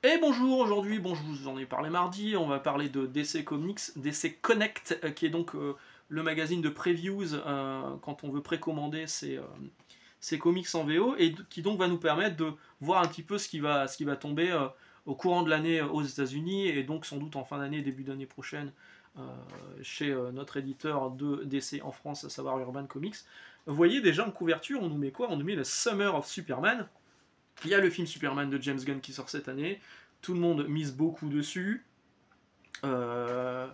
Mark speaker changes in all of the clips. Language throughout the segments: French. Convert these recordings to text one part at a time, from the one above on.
Speaker 1: Et bonjour, aujourd'hui, bon je vous en ai parlé mardi, on va parler de DC Comics, DC Connect, qui est donc le magazine de previews quand on veut précommander ses comics en VO, et qui donc va nous permettre de voir un petit peu ce qui va tomber au courant de l'année aux États-Unis et donc sans doute en fin d'année, début d'année prochaine, euh, chez notre éditeur de DC en France, à savoir Urban Comics. Vous voyez déjà en couverture, on nous met quoi? On nous met le Summer of Superman. Il y a le film Superman de James Gunn qui sort cette année. Tout le monde mise beaucoup dessus. Euh,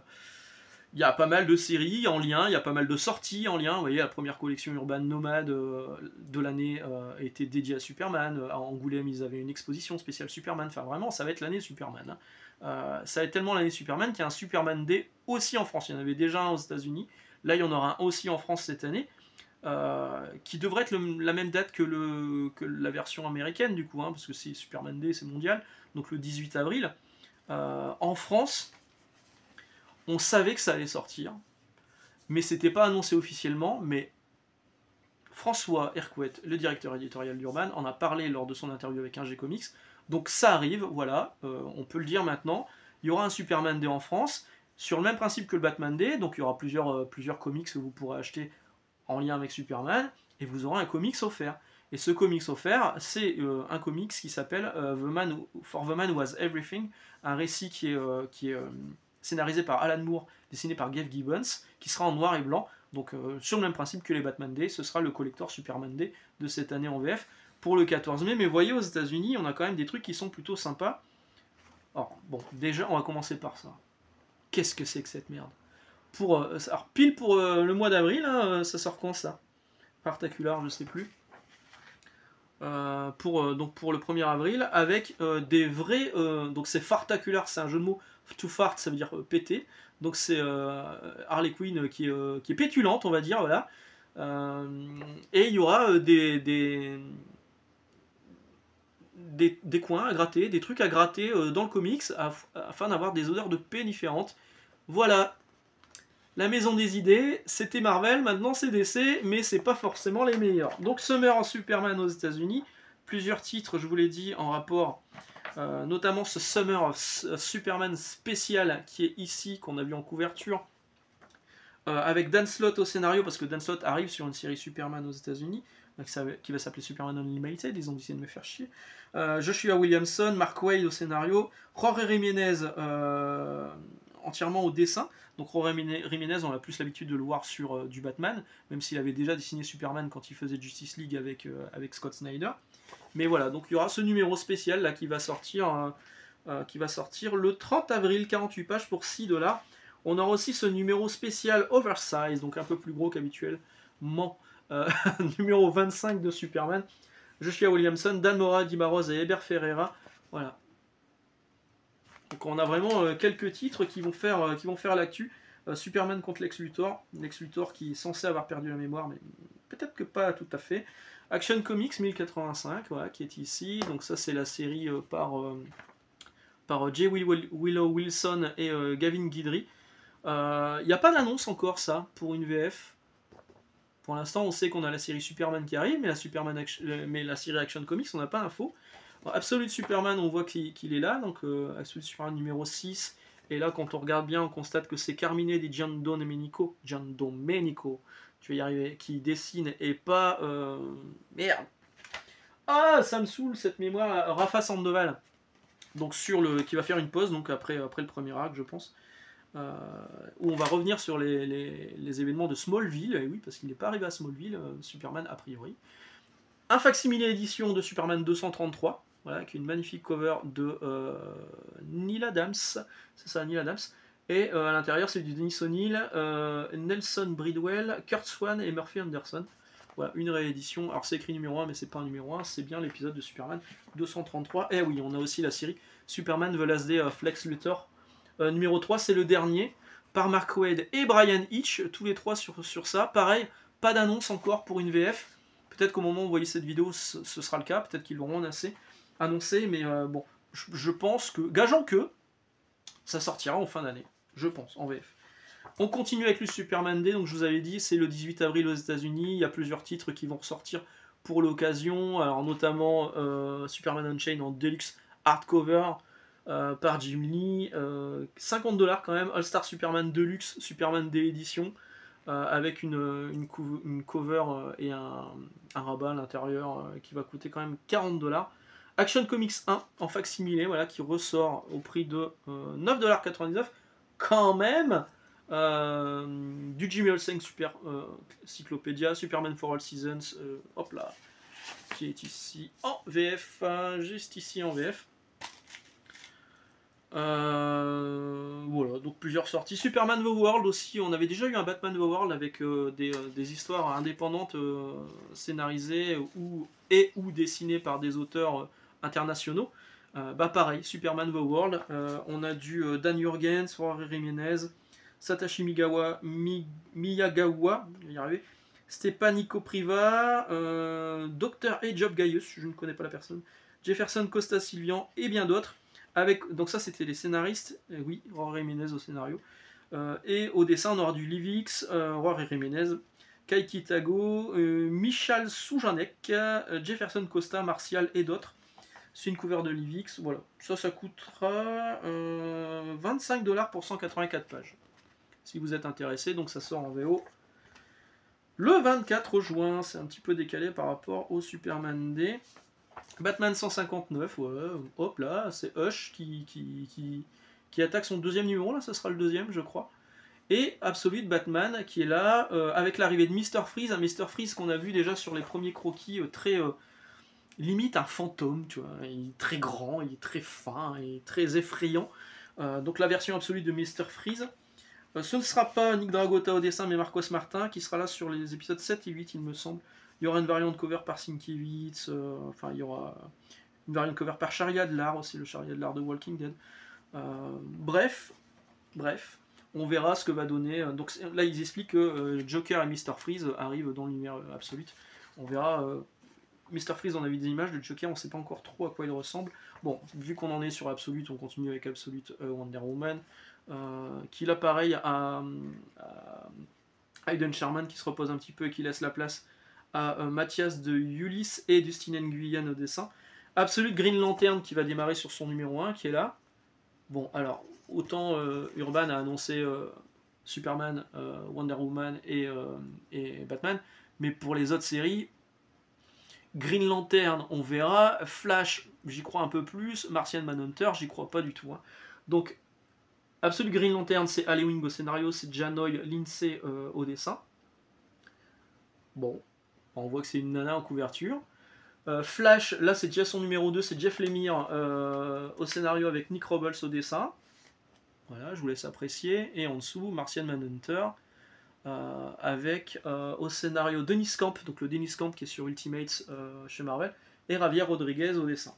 Speaker 1: il y a pas mal de séries en lien, il y a pas mal de sorties en lien. Vous voyez, la première collection Urban Nomade de l'année était dédiée à Superman. À Angoulême, ils avaient une exposition spéciale Superman. Enfin, vraiment, ça va être l'année Superman, hein. Ça va être tellement l'année Superman qu'il y a un Superman Day aussi en France. Il y en avait déjà un aux États-Unis. Là, il y en aura un aussi en France cette année. Qui devrait être la même date que la version américaine du coup, hein, parce que c'est Superman Day, c'est mondial, donc le 18 avril. En France, on savait que ça allait sortir, mais c'était pas annoncé officiellement, mais François Hercouet, le directeur éditorial d'Urban, en a parlé lors de son interview avec 1G Comics, donc ça arrive, voilà, on peut le dire maintenant, il y aura un Superman Day en France, sur le même principe que le Batman Day, donc il y aura plusieurs comics que vous pourrez acheter en lien avec Superman, et vous aurez un comics offert. Et ce comics offert, c'est un comics qui s'appelle For the Man Who Was Everything, un récit qui est scénarisé par Alan Moore, dessiné par Gabe Gibbons, qui sera en noir et blanc. Donc sur le même principe que les Batman Day, ce sera le collector Superman Day de cette année en VF pour le 14 mai. Mais vous voyez, aux États-Unis, on a quand même des trucs qui sont plutôt sympas. Alors, bon, déjà, on va commencer par ça. Qu'est-ce que c'est que cette merde? Alors, pile pour le mois d'avril, hein, ça sort quand ça? Particular, je sais plus. Donc pour le 1er avril, avec des vrais. Donc c'est Fartacular, c'est un jeu de mots. To fart, ça veut dire péter. Donc c'est Harley Quinn qui est pétulante, on va dire, voilà. Et il y aura des coins à gratter, des trucs à gratter dans le comics afin d'avoir des odeurs de paix différentes. Voilà, la maison des idées, c'était Marvel, maintenant c'est DC, mais c'est pas forcément les meilleurs. Donc Summer en Superman aux États-Unis, plusieurs titres, je vous l'ai dit, en rapport, notamment ce Summer of Superman spécial qui est ici, qu'on a vu en couverture, avec Dan Slott au scénario, parce que Dan Slott arrive sur une série Superman aux États-Unis, qui va s'appeler Superman Unlimited, ils ont décidé de me faire chier. Joshua Williamson, Mark Waid au scénario, Jorge Jiménez entièrement au dessin. Donc Jorge Jiménez, on a plus l'habitude de le voir sur du Batman, même s'il avait déjà dessiné Superman quand il faisait Justice League avec Scott Snyder. Mais voilà, donc il y aura ce numéro spécial là qui va sortir le 30 avril, 48 pages pour 6$. On aura aussi ce numéro spécial oversize, donc un peu plus gros qu'habituellement, numéro 25 de Superman. Joshua Williamson, Dan Mora, Di Barros et Heber Ferreira. Voilà. Donc on a vraiment quelques titres qui vont faire l'actu. Superman contre Lex Luthor. Lex Luthor qui est censé avoir perdu la mémoire, mais peut-être que pas tout à fait. Action Comics 1085, voilà, qui est ici. Donc ça c'est la série par J. Willow Wilson et Gavin Guidry. Il n'y a pas d'annonce encore ça pour une VF. Pour l'instant, on sait qu'on a la série Superman qui arrive, mais la série Action Comics, on n'a pas d'infos. Absolute Superman, on voit qu'il est là, donc Absolute Superman numéro 6. Et là, quand on regarde bien, on constate que c'est Carmine di Giandomenico, tu vas y arriver, qui dessine et pas. Merde! Ah, ça me saoule cette mémoire. Rafa Sandoval, donc qui va faire une pause, donc après le premier arc, je pense. Où on va revenir sur les événements de Smallville, et oui, parce qu'il n'est pas arrivé à Smallville, Superman a priori. Un facsimilé édition de Superman 233, voilà, qui est une magnifique cover de Neil Adams, c'est ça, Neil Adams, et à l'intérieur c'est du Dennis O'Neil, Nelson Bridwell, Kurt Swan et Murphy Anderson. Voilà, une réédition, alors c'est écrit numéro 1, mais c'est pas un numéro 1, c'est bien l'épisode de Superman 233, et oui, on a aussi la série Superman The Last Day of Lex Luthor, numéro 3, c'est le dernier, par Mark Waid et Brian Hitch, tous les trois sur ça, pareil, pas d'annonce encore pour une VF. Peut-être qu'au moment où vous voyez cette vidéo, ce sera le cas. Peut-être qu'ils l'auront annoncé. Mais bon, je pense que. Gageons que ça sortira en fin d'année. Je pense, en VF. On continue avec le Superman Day. Donc je vous avais dit, c'est le 18 avril aux États-Unis. Il y a plusieurs titres qui vont ressortir pour l'occasion. Alors notamment Superman Unchained en Deluxe Hardcover. par Jim Lee. 50$ quand même, All Star Superman Deluxe, Superman Day Edition, avec une cover et un rabat à l'intérieur qui va coûter quand même 40$. Action Comics 1 en facsimilé, voilà, qui ressort au prix de 9,99$. Quand même, du Jimmy Olsen Super Cyclopédia, Superman for All Seasons, hop là, qui est ici en VF, juste ici en VF. Voilà, donc plusieurs sorties. Superman The World aussi, on avait déjà eu un Batman The World avec des histoires indépendantes scénarisées ou dessinées par des auteurs internationaux. Bah pareil, Superman The World, on a du Dan Jurgens, Rory Jiménez, Satoshi Miyagawa, je vais y arriver, Stepanico Priva, Dr. A. Job Gaius, je ne connais pas la personne, Jefferson Costa Silvian et bien d'autres. Donc ça c'était les scénaristes, oui, Rory Jiménez au scénario. Et au dessin on aura du Livix, Rory Jiménez, Kai Kitago, Michal Soujanek, Jefferson Costa, Martial et d'autres. C'est une couverture de Livix, voilà. Ça coûtera 25$ pour 184 pages. Si vous êtes intéressé, donc ça sort en VO le 24 juin. C'est un petit peu décalé par rapport au Superman Day. Batman 159, ouais, hop là, c'est Hush qui attaque son deuxième numéro, là, ça sera le deuxième, je crois. Et Absolute Batman qui est là, avec l'arrivée de Mr. Freeze, un Mr. Freeze qu'on a vu déjà sur les premiers croquis, très limite un fantôme, tu vois. Il est très grand, il est très fin, il est très effrayant. Donc la version absolue de Mr. Freeze. Ce ne sera pas Nick Dragota au dessin, mais Marcos Martin, qui sera là sur les épisodes 7 et 8, il me semble. Il y aura une variante cover par Sienkiewicz, enfin il y aura une variante cover par Sharia de l'art aussi, le Sharia de l'art de Walking Dead. Bref, on verra ce que va donner. Donc là ils expliquent que Joker et Mr. Freeze arrivent dans l'univers Absolute. On verra. Mr. Freeze, on a vu des images, de Joker, on ne sait pas encore trop à quoi il ressemble. Bon, vu qu'on en est sur Absolute, on continue avec Absolute Wonder Woman. Qu'il a pareil à Hayden Sherman qui se repose un petit peu et qui laisse la place à Mathias de Ulysse et Dustin Nguyen au dessin. Absolute Green Lantern qui va démarrer sur son numéro 1 qui est là. Bon, alors, autant Urban a annoncé Superman, Wonder Woman et Batman, mais pour les autres séries, Green Lantern, on verra. Flash, j'y crois un peu plus. Martian Manhunter, j'y crois pas du tout. Hein. Donc, Absolute Green Lantern, c'est Ali Wing au scénario, c'est Janoy Lindsay au dessin. Bon, on voit que c'est une nana en couverture. Flash, là c'est déjà son numéro 2, c'est Jeff Lemire au scénario avec Nick Robles au dessin. Voilà, je vous laisse apprécier. Et en dessous, Martian Manhunter avec au scénario Dennis Camp, donc le Dennis Camp qui est sur Ultimates chez Marvel, et Javier Rodriguez au dessin.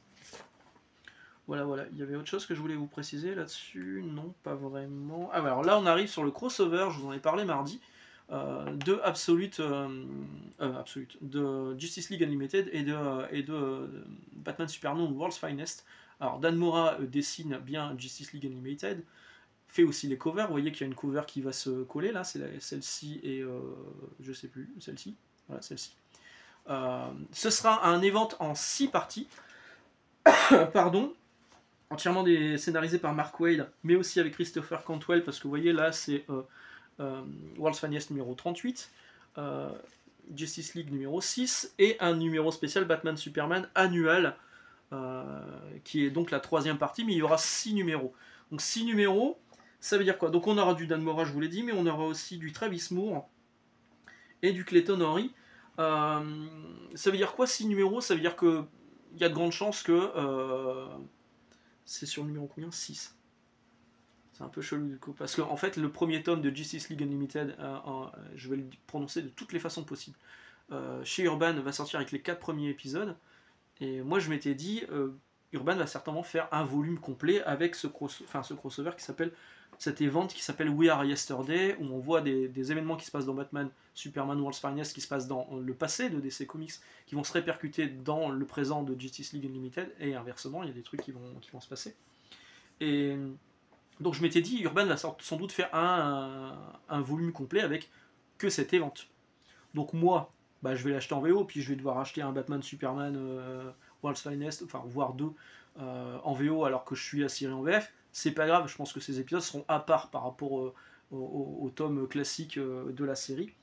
Speaker 1: Voilà, voilà. Il y avait autre chose que je voulais vous préciser là-dessus? Non, pas vraiment. Ah, alors là, on arrive sur le crossover, je vous en ai parlé mardi, de de Justice League Unlimited et de Batman Superman World's Finest. Alors, Dan Mora dessine bien Justice League Unlimited, fait aussi les covers. Vous voyez qu'il y a une cover qui va se coller là, c'est celle-ci et je sais plus, celle-ci. Voilà, celle-ci. Ce sera un event en 6 parties. Pardon. Entièrement scénarisé par Mark Waid, mais aussi avec Christopher Cantwell, parce que vous voyez là c'est World's Finest numéro 38, Justice League numéro 6, et un numéro spécial Batman Superman annuel, qui est donc la 3e partie, mais il y aura 6 numéros. Donc 6 numéros, ça veut dire quoi? Donc on aura du Dan Mora, je vous l'ai dit, mais on aura aussi du Travis Moore et du Clayton Henry. Ça veut dire quoi 6 numéros? Ça veut dire que il y a de grandes chances que c'est sur le numéro combien? 6. C'est un peu chelou du coup. Parce qu'en fait, le premier tome de Justice League Unlimited, je vais le prononcer de toutes les façons possibles. Chez Urban va sortir avec les 4 premiers épisodes. Et moi, je m'étais dit, Urban va certainement faire un volume complet avec ce crossover qui s'appelle, cet event qui s'appelle We Are Yesterday, où on voit des événements qui se passent dans Batman, Superman, World's Finest, qui se passent dans le passé de DC Comics, qui vont se répercuter dans le présent de Justice League Unlimited, et inversement, il y a des trucs qui vont se passer. Et donc je m'étais dit, Urban va sans doute faire un volume complet avec que cet event. Donc moi, bah, je vais l'acheter en VO, puis je vais devoir acheter un Batman Superman World's Finest, enfin voire 2, en VO alors que je suis la série en VF. C'est pas grave, je pense que ces épisodes seront à part par rapport au tome classique de la série.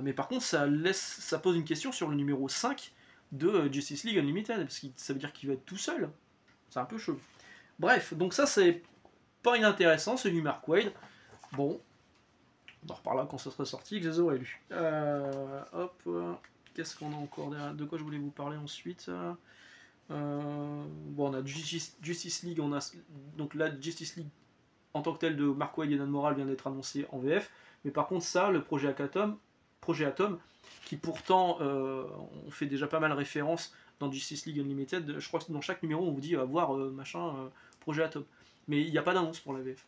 Speaker 1: Mais par contre, ça pose une question sur le numéro 5 de Justice League Unlimited, parce que ça veut dire qu'il va être tout seul. C'est un peu chaud. Bref, donc ça c'est pas inintéressant, c'est du Mark Waid. Bon, on en reparlera quand ça sera sorti, que je les aurai lus. Qu'est-ce qu'on a encore derrière? De quoi je voulais vous parler ensuite? Bon, on a Justice League, on a donc la Justice League en tant que tel de Mark Waid et Dan Moral vient d'être annoncé en VF, mais par contre ça, le projet Atom, qui pourtant on fait déjà pas mal référence dans Justice League Unlimited, je crois que dans chaque numéro on vous dit voir projet Atom, mais il n'y a pas d'annonce pour la VF.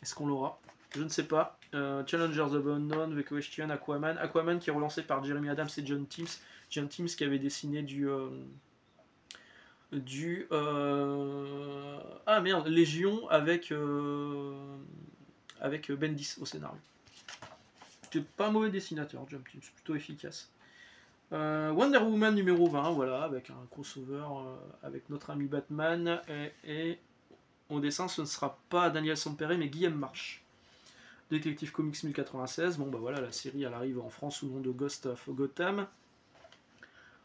Speaker 1: Est-ce qu'on l'aura? Je ne sais pas. Challengers of Unknown, The Question, Aquaman qui est relancé par Jeremy Adams et John Timms qui avait dessiné Légion avec Bendis au scénario. C'est pas un mauvais dessinateur, John Timms, plutôt efficace. Wonder Woman numéro 20, voilà, avec un crossover avec notre ami Batman, et au dessin ce ne sera pas Daniel Sampere mais Guillaume March. Detective Comics 1096, bon bah voilà, la série elle arrive en France sous le nom de Ghost of Gotham.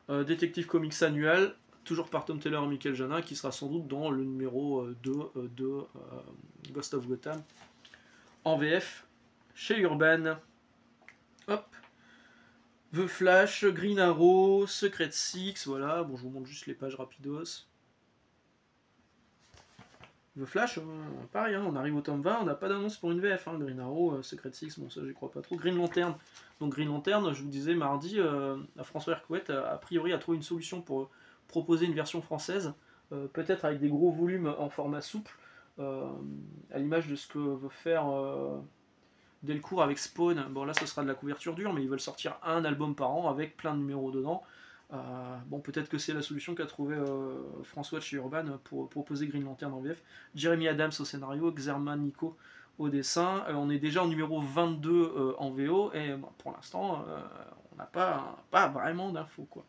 Speaker 1: Detective Comics annuel, toujours par Tom Taylor et Michael Janin, qui sera sans doute dans le numéro 2 de Ghost of Gotham en VF chez Urban. Hop. The Flash, Green Arrow, Secret Six, voilà, bon je vous montre juste les pages rapidos. The Flash, pareil, on arrive au tome 20, on n'a pas d'annonce pour une VF, Green Arrow, Secret Six, bon ça j'y crois pas trop. Green Lantern, donc Green Lantern, je vous disais mardi, François Hercouet a priori a trouvé une solution pour proposer une version française, peut-être avec des gros volumes en format souple, à l'image de ce que veut faire Delcourt avec Spawn. Bon là ce sera de la couverture dure, mais ils veulent sortir un album par an avec plein de numéros dedans. Bon, peut-être que c'est la solution qu'a trouvé François de chez Urban pour proposer Green Lantern en VF. Jeremy Adams au scénario, Xerman Nico au dessin. On est déjà en numéro 22 en VO, et pour l'instant, on n'a pas vraiment d'infos, quoi.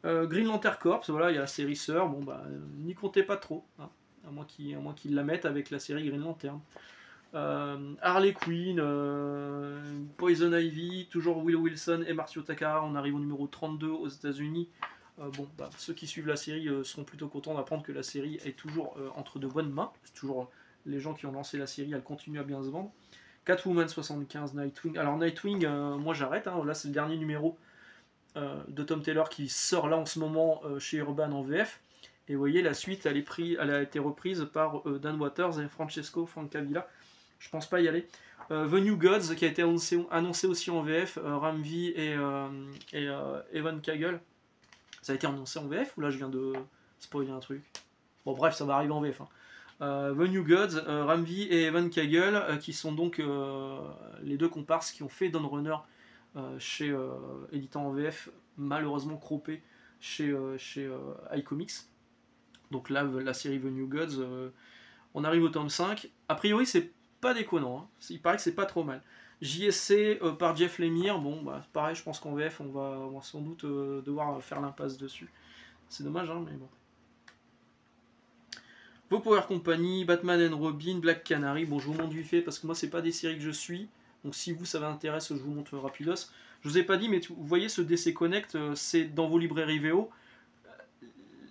Speaker 1: Green Lantern Corps, voilà, il y a la série sœur, bon bah, n'y comptez pas trop, à moins qu'ils la mettent avec la série Green Lantern. Harley Quinn, Poison Ivy, toujours Will Wilson et Marcio Takara, on arrive au numéro 32 aux États-Unis. Bon, bah, ceux qui suivent la série seront plutôt contents d'apprendre que la série est toujours entre de bonnes mains. C'est toujours les gens qui ont lancé la série, elle continue à bien se vendre. Catwoman 75, Nightwing. Alors Nightwing, moi j'arrête, là c'est le dernier numéro de Tom Taylor qui sort là en ce moment chez Urban en VF. Et vous voyez, la suite elle a été reprise par Dan Waters et Francesco Francavilla. Je pense pas y aller. The New Gods qui a été annoncé aussi en VF, Ramvi et Evan Kagel. Ça a été annoncé en VF ou là je viens de spoiler un truc? Bon bref, ça va arriver en VF. The New Gods, Ramvi et Evan Kagel qui sont donc les deux comparses qui ont fait Dawnrunner chez éditant en VF, malheureusement croppé chez iComics. Donc là la série The New Gods, on arrive au tome 5. A priori c'est pas déconnant, il paraît que c'est pas trop mal. JSC par Jeff Lemire, bon bah pareil, je pense qu'en VF on va sans doute devoir faire l'impasse dessus. C'est dommage, mais bon. Vos Power Company, Batman and Robin, Black Canary, bon je vous montre du fait parce que moi c'est pas des séries que je suis, donc si vous ça vous intéresse je vous montre rapidos. Je vous ai pas dit mais vous voyez ce DC Connect, c'est dans vos librairies VO.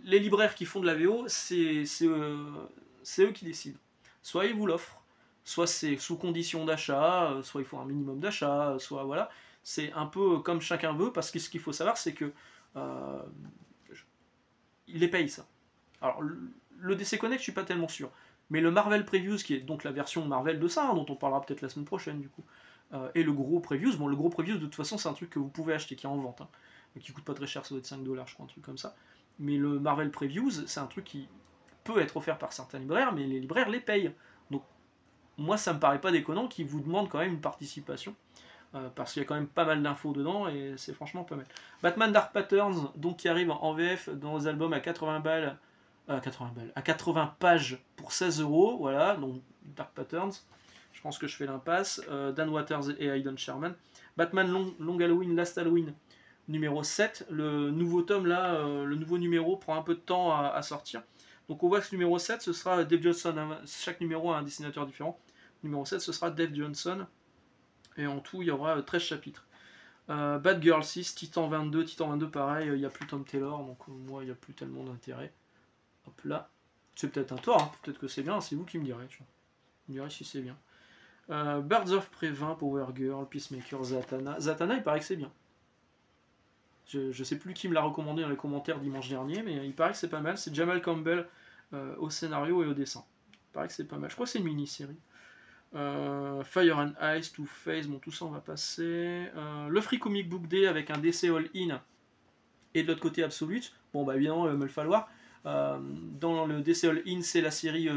Speaker 1: Les libraires qui font de la VO, c'est eux qui décident. Soit ils vous l'offrent, soit c'est sous condition d'achat, soit il faut un minimum d'achat, soit voilà. C'est un peu comme chacun veut, parce que ce qu'il faut savoir, c'est que ils les payent ça. Alors le DC Connect, je suis pas tellement sûr, mais le Marvel Previews, qui est donc la version Marvel de ça, dont on parlera peut-être la semaine prochaine du coup, et le gros Previews, bon le gros Previews de toute façon c'est un truc que vous pouvez acheter, qui est en vente, qui coûte pas très cher, ça doit être 5$, je crois, un truc comme ça. Mais le Marvel Previews, c'est un truc qui peut être offert par certains libraires, mais les libraires les payent. Donc moi ça me paraît pas déconnant qu'ils vous demandent quand même une participation, parce qu'il y a quand même pas mal d'infos dedans et c'est franchement pas mal. Batman Dark Patterns, donc qui arrive en VF dans les albums à 80 balles, à 80 pages pour 16€, voilà, donc Dark Patterns, je pense que je fais l'impasse. Dan Waters et Aidan Sherman. Batman Long Halloween, Last Halloween, numéro 7. Le nouveau tome là, le nouveau numéro prend un peu de temps à sortir. Donc on voit que ce numéro 7, ce sera Dave Johnson. Chaque numéro a un dessinateur différent. Numéro 7, ce sera Dave Johnson. Et en tout, il y aura 13 chapitres. Bad Girl 6, Titan 22. Titan 22, pareil, il n'y a plus Tom Taylor. Donc moi, il n'y a plus tellement d'intérêt. Hop là. C'est peut-être un tort, hein. Peut-être que c'est bien. C'est vous qui me direz. Vous me direz si c'est bien. Birds of Prey 20, Power Girl, Peacemaker, Zatanna. Zatanna, il paraît que c'est bien. Je sais plus qui me l'a recommandé dans les commentaires dimanche dernier, mais il paraît que c'est pas mal. C'est Jamal Campbell au scénario et au dessin. Il paraît que c'est pas mal. Je crois que c'est une mini-série. Fire and Ice, Two Face, bon tout ça on va passer. Le Free Comic Book Day avec un DC All-In et de l'autre côté Absolute. Bon bah évidemment il va me le falloir. Dans le DC All-In c'est la série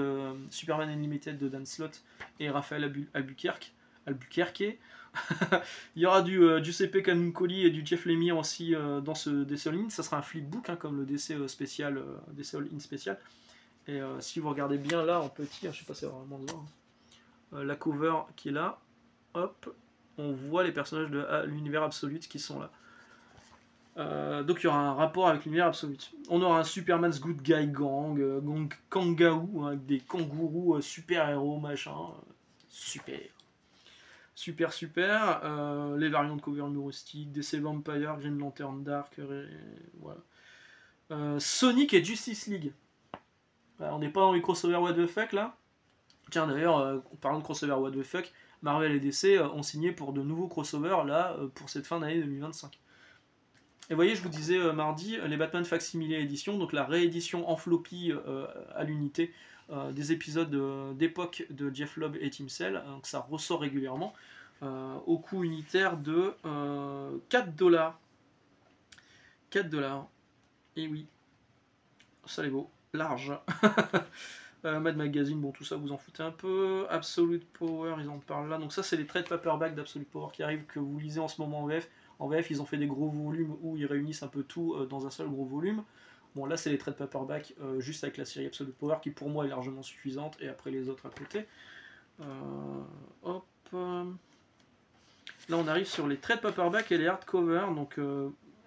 Speaker 1: Superman Unlimited de Dan Slott et Raphaël Albuquerque. Il y aura du Giuseppe Camuncoli et du Jeff Lemire aussi dans ce DC All-In. Ça sera un flipbook hein, comme le DC spécial, DC All-In spécial. Et si vous regardez bien là en petit, je sais pas si c'est vraiment ça. La cover qui est là, hop, on voit les personnages de l'univers Absolute qui sont là. Donc il y aura un rapport avec l'univers Absolute. On aura un Superman's Good Guy Gang, Kangaou, hein, avec des kangourous super-héros, machin. Super. Les variantes de cover humoristique, DC Vampire, Green Lantern Dark, voilà. Sonic et Justice League. On n'est pas dans les crossover what the fuck là. Tiens d'ailleurs, en parlant de crossover what the fuck, Marvel et DC ont signé pour de nouveaux crossovers là pour cette fin d'année 2025. Et vous voyez, je vous disais mardi, les Batman Facsimile édition, donc la réédition en floppy à l'unité des épisodes d'époque de Jeff Lobb et Tim Sale, donc ça ressort régulièrement au coût unitaire de 4$. 4$. Et oui, ça les vaut large. Mad Magazine, bon tout ça vous en foutez un peu. Absolute Power, ils en parlent là. Donc ça c'est les trades paperback d'Absolute Power qui arrivent, que vous lisez en ce moment en VF. En VF ils ont fait des gros volumes où ils réunissent un peu tout dans un seul gros volume. Bon là c'est les trades paperback juste avec la série Absolute Power qui pour moi est largement suffisante, et après les autres à côté. Hop. Là on arrive sur les trades paperback et les hardcover. Donc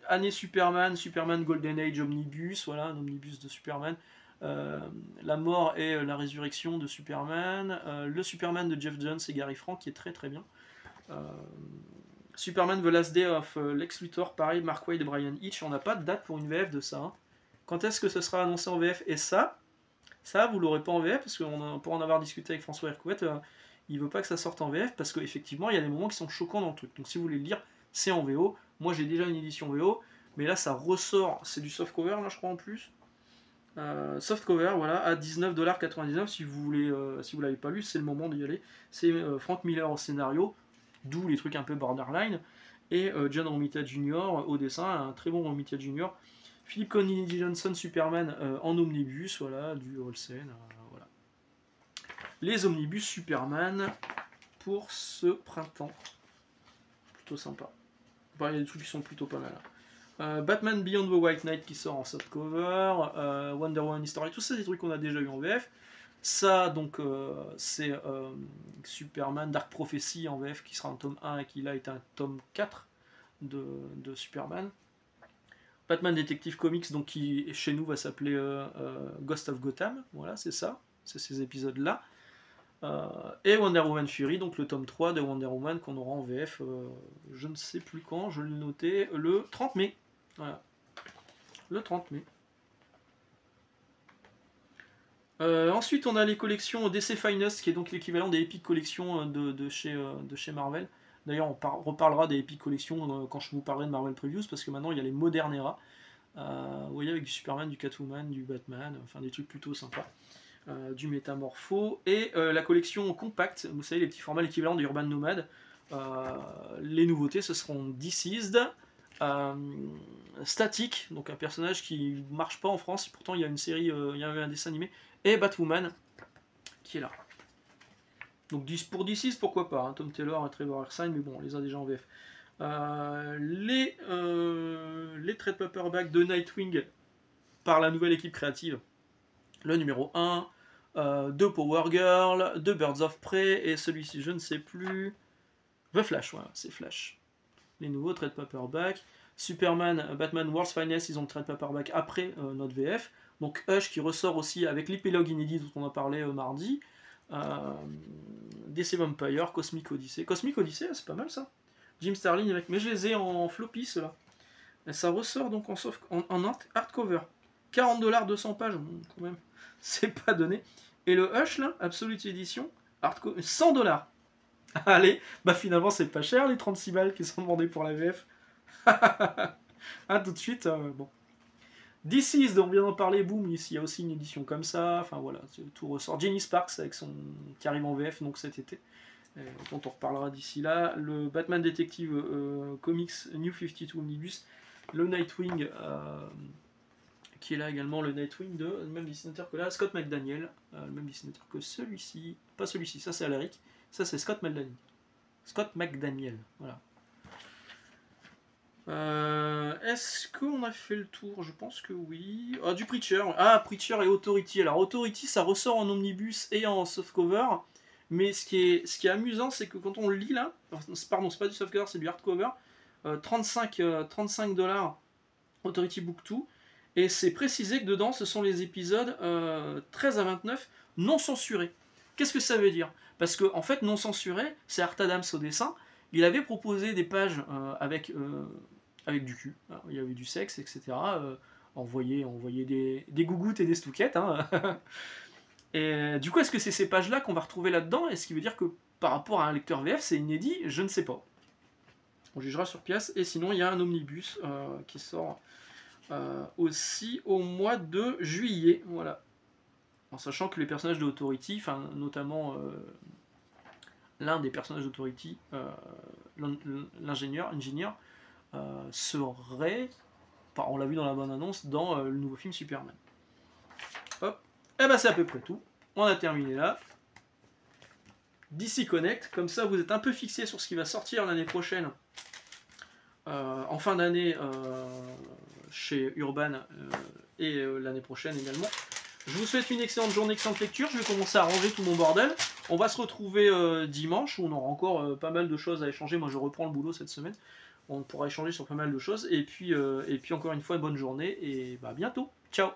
Speaker 1: année Superman, Superman Golden Age Omnibus, voilà un omnibus de Superman. La mort et la résurrection de Superman, le Superman de Jeff Jones et Gary Frank qui est très très bien. Superman The Last Day of Lex Luthor, pareil, Mark Waid et Brian Hitch. On n'a pas de date pour une VF de ça. Hein. Quand est-ce que ce sera annoncé en VF? Et ça vous l'aurez pas en VF, parce que pour en avoir discuté avec François Hercouet, il veut pas que ça sorte en VF parce qu'effectivement il y a des moments qui sont choquants dans le truc. Donc si vous voulez le lire, c'est en VO. Moi j'ai déjà une édition VO, mais là ça ressort, c'est du softcover là je crois en plus. Softcover, voilà, à 19,99$. Si vous voulez, si vous l'avez pas lu, c'est le moment d'y aller. C'est Frank Miller au scénario, d'où les trucs un peu borderline, et John Romita Jr. au dessin, un très bon Romita Jr. Philip Kennedy Johnson Superman en omnibus, voilà, du Olsen, voilà. Les omnibus Superman pour ce printemps, plutôt sympa. Enfin, il y a des trucs qui sont plutôt pas mal. Batman Beyond the White Knight qui sort en softcover, Wonder Woman History, tout ça c'est des trucs qu'on a déjà eu en VF. Ça donc c'est Superman Dark Prophecy en VF qui sera un tome 1 et qui là est un tome 4 de Superman. Batman Detective Comics donc qui chez nous va s'appeler Ghost of Gotham, voilà c'est ça, c'est ces épisodes là. Et Wonder Woman Fury, donc le tome 3 de Wonder Woman qu'on aura en VF, je ne sais plus quand, je l'ai noté, le 30 mai. Voilà. Le 30 mai. Ensuite, on a les collections DC Finest, qui est donc l'équivalent des Epic Collections de chez Marvel. D'ailleurs, on reparlera des Epic Collections quand je vous parlerai de Marvel Previews, parce que maintenant, il y a les Modern Era. Vous voyez, avec du Superman, du Catwoman, du Batman, enfin des trucs plutôt sympas. Du Métamorpho. Et la collection compacte, vous savez, les petits formats, l'équivalent de Urban Nomad. Les nouveautés, ce seront Deceased, Static, donc un personnage qui marche pas en France, pourtant il y a une série, il y a un dessin animé, et Batwoman qui est là. Donc pour Deceased, pourquoi pas, hein, Tom Taylor et Trevor Ersine, mais bon, on les a déjà en VF. Les trade paperback de Nightwing par la nouvelle équipe créative, le numéro 1, de Power Girl, de Birds of Prey, et celui-ci je ne sais plus, The Flash, voilà, c'est Flash. Les nouveaux trade paperback. Superman, Batman World's Finest, ils ont le trade paperback après notre VF. Donc Hush qui ressort aussi avec l'épilogue inédit dont on a parlé mardi. DC Vampire, Cosmic Odyssey. Cosmic Odyssey, c'est pas mal ça. Jim Starlin avec. Mais je les ai en floppy ceux-là. Et ça ressort donc en hardcover. 40$, 200 pages, quand même. C'est pas donné. Et le Hush là, Absolute Edition, 100$. Allez, bah finalement c'est pas cher les 36 balles qui sont demandées pour la VF. Tout de suite, bon. DC's, dont on vient d'en parler, boum, ici il y a aussi une édition comme ça, enfin voilà, tout ressort. Jenny Sparks avec qui arrive en VF donc cet été, dont on reparlera d'ici là. Le Batman Detective Comics New 52 Omnibus, le Nightwing, qui est là également, le Nightwing de le même dessinateur que là, Scott McDaniel, le même dessinateur que celui-ci, pas celui-ci, ça c'est Alaric, ça c'est Scott McDaniel. Scott McDaniel, voilà. Est-ce qu'on a fait le tour? Je pense que oui. Du Preacher. Preacher et Authority. Alors Authority, ça ressort en omnibus et en softcover. Mais ce qui est amusant, c'est que quand on le lit là, pardon, c'est pas du softcover, c'est du hardcover. 35$ Authority Book 2. Et c'est précisé que dedans, ce sont les épisodes 13 à 29 non censurés. Qu'est-ce que ça veut dire? Parce que en fait, non censuré, c'est Art Adams au dessin. Il avait proposé des pages avec du cul, alors, il y avait du sexe, etc. On voyait des gougouttes et des stouquettes. Et du coup, est-ce que c'est ces pages-là qu'on va retrouver là-dedans? Et ce qui veut dire que par rapport à un lecteur VF, c'est inédit? Je ne sais pas. On jugera sur pièce. Et sinon, il y a un omnibus qui sort aussi au mois de juillet. Voilà. En sachant que les personnages de Authority, enfin notamment l'un des personnages d'Authority, l'ingénieur, serait, on l'a vu dans la bonne annonce, dans le nouveau film Superman. Hop, et c'est à peu près tout. On a terminé là. DC Connect, comme ça vous êtes un peu fixé sur ce qui va sortir l'année prochaine, en fin d'année chez Urban et l'année prochaine également. Je vous souhaite une excellente journée, excellente lecture. Je vais commencer à ranger tout mon bordel. On va se retrouver dimanche où on aura encore pas mal de choses à échanger. Moi je reprends le boulot cette semaine. On pourra échanger sur pas mal de choses. Et puis encore une fois, bonne journée et à bientôt. Ciao.